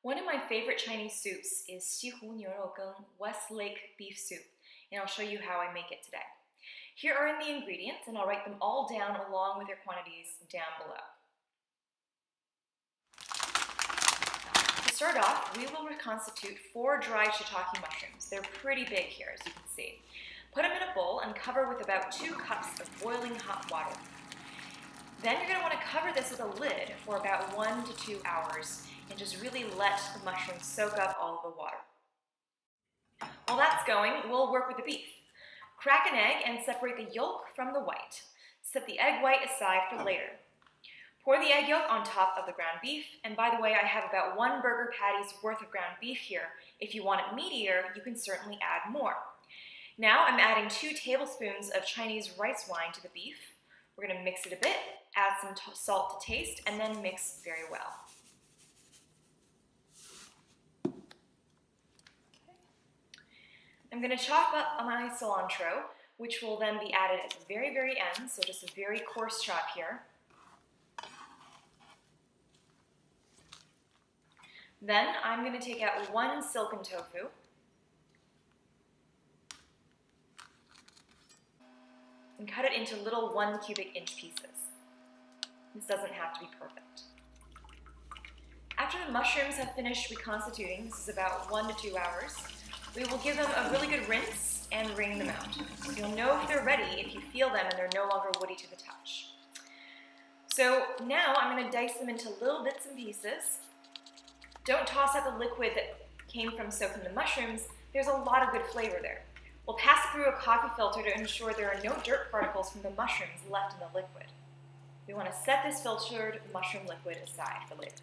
One of my favorite Chinese soups is西湖牛肉羹, West Lake beef soup, and I'll show you how I make it today. Here are the ingredients, and I'll write them all down along with their quantities down below. To start off, we will reconstitute 4 dried shiitake mushrooms. They're pretty big here, as you can see. Put them in a bowl and cover with about 2 cups of boiling hot water. Then you're going to want to cover this with a lid for about 1 to 2 hours and just really let the mushrooms soak up all of the water. While that's going, we'll work with the beef. Crack an egg and separate the yolk from the white. Set the egg white aside for later. Pour the egg yolk on top of the ground beef, and by the way, I have about 1 burger patty's worth of ground beef here. If you want it meatier, you can certainly add more. Now I'm adding 2 tablespoons of Chinese rice wine to the beef. We're going to mix it a bit, add some salt to taste, and then mix very well. I'm going to chop up my cilantro, which will then be added at the very, very end, so just a very coarse chop here. Then I'm going to take out 1 silken tofu, and cut it into little 1 cubic inch pieces. This doesn't have to be perfect. After the mushrooms have finished reconstituting, this is about 1 to 2 hours, we will give them a really good rinse and wring them out. You'll know if they're ready if you feel them and they're no longer woody to the touch. So now I'm going to dice them into little bits and pieces. Don't toss out the liquid that came from soaking the mushrooms. There's a lot of good flavor there. We'll pass it through a coffee filter to ensure there are no dirt particles from the mushrooms left in the liquid. We want to set this filtered mushroom liquid aside for later.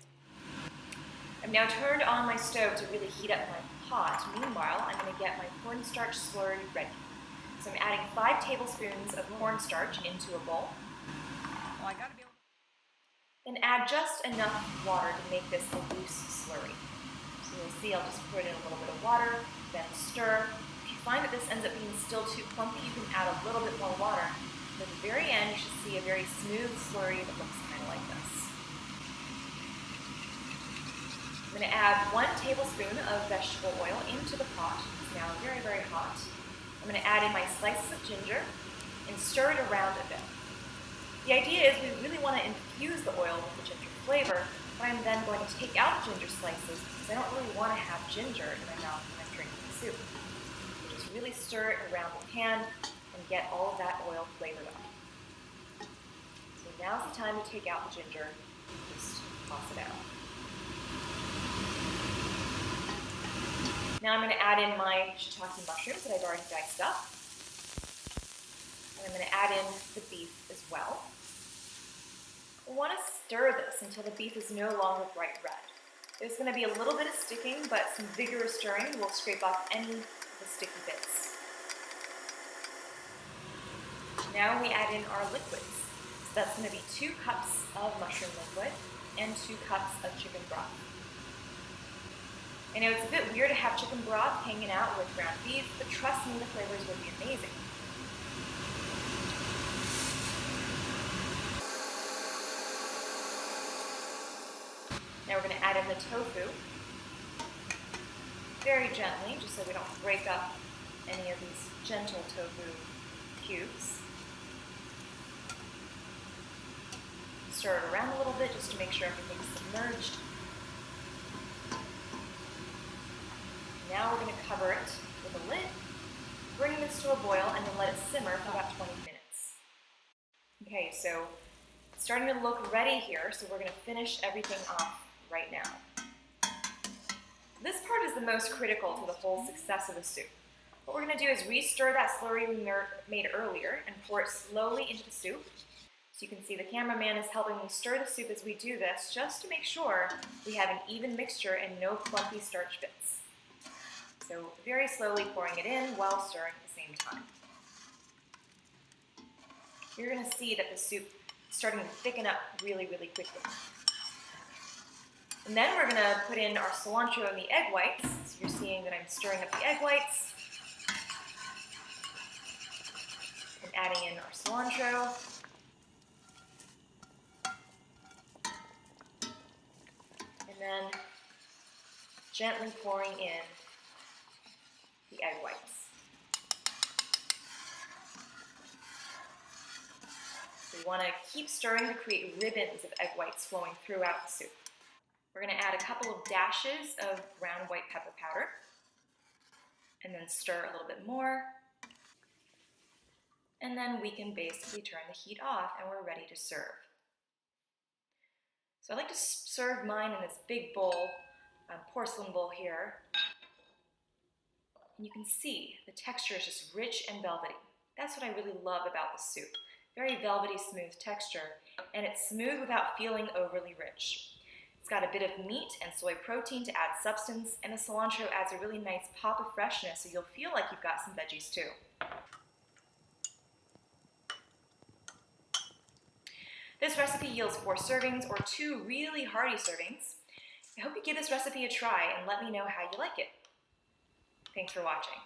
I've now turned on my stove to really heat up my pot. Meanwhile, I'm going to get my cornstarch slurry ready. So I'm adding 5 tablespoons of cornstarch into a bowl. Then add just enough water to make this a loose slurry. So you'll see I'll just put in a little bit of water, then stir. If you find that this ends up being still too clumpy, you can add a little bit more water. At the very end, you should see a very smooth slurry that looks kind of like this. I'm going to add 1 tablespoon of vegetable oil into the pot. It's now very, very hot. I'm going to add in my slices of ginger and stir it around a bit. The idea is we really want to infuse the oil with the ginger flavor, but I'm then going to take out the ginger slices because I don't really want to have ginger in my mouth when I'm drinking the soup. So just really stir it around the pan and get all of that oil flavored up. So now's the time to take out the ginger and just toss it out. Now I'm going to add in my shiitake mushrooms that I've already diced up. And I'm going to add in the beef as well. We want to stir this until the beef is no longer bright red. There's going to be a little bit of sticking, but some vigorous stirring will scrape off any of the sticky bits. Now we add in our liquids. So that's going to be 2 cups of mushroom liquid and 2 cups of chicken broth. I know it's a bit weird to have chicken broth hanging out with ground beef, but trust me, the flavors will be amazing. Now we're going to add in the tofu, very gently, just so we don't break up any of these gentle tofu cubes. Stir it around a little bit just to make sure everything's submerged. Now we're going to cover it with a lid, bring this to a boil, and then let it simmer for about 20 minutes. Okay, so it's starting to look ready here, so we're going to finish everything off right now. This part is the most critical to the whole success of the soup. What we're going to do is re-stir that slurry we made earlier and pour it slowly into the soup. So you can see the cameraman is helping me stir the soup as we do this, just to make sure we have an even mixture and no clumpy starch bits. So very slowly pouring it in while stirring at the same time. You're going to see that the soup is starting to thicken up really, really quickly. And then we're going to put in our cilantro and the egg whites. So you're seeing that I'm stirring up the egg whites and adding in our cilantro. And then gently pouring in the egg whites. We want to keep stirring to create ribbons of egg whites flowing throughout the soup. We're going to add a couple of dashes of ground white pepper powder and then stir a little bit more. And then we can basically turn the heat off and we're ready to serve. So I like to serve mine in this big bowl, porcelain bowl here. And you can see the texture is just rich and velvety. That's what I really love about the soup. Very velvety, smooth texture, and it's smooth without feeling overly rich. It's got a bit of meat and soy protein to add substance, and the cilantro adds a really nice pop of freshness, so you'll feel like you've got some veggies too. This recipe yields 4 servings or 2 really hearty servings. I hope you give this recipe a try and let me know how you like it. Thanks for watching.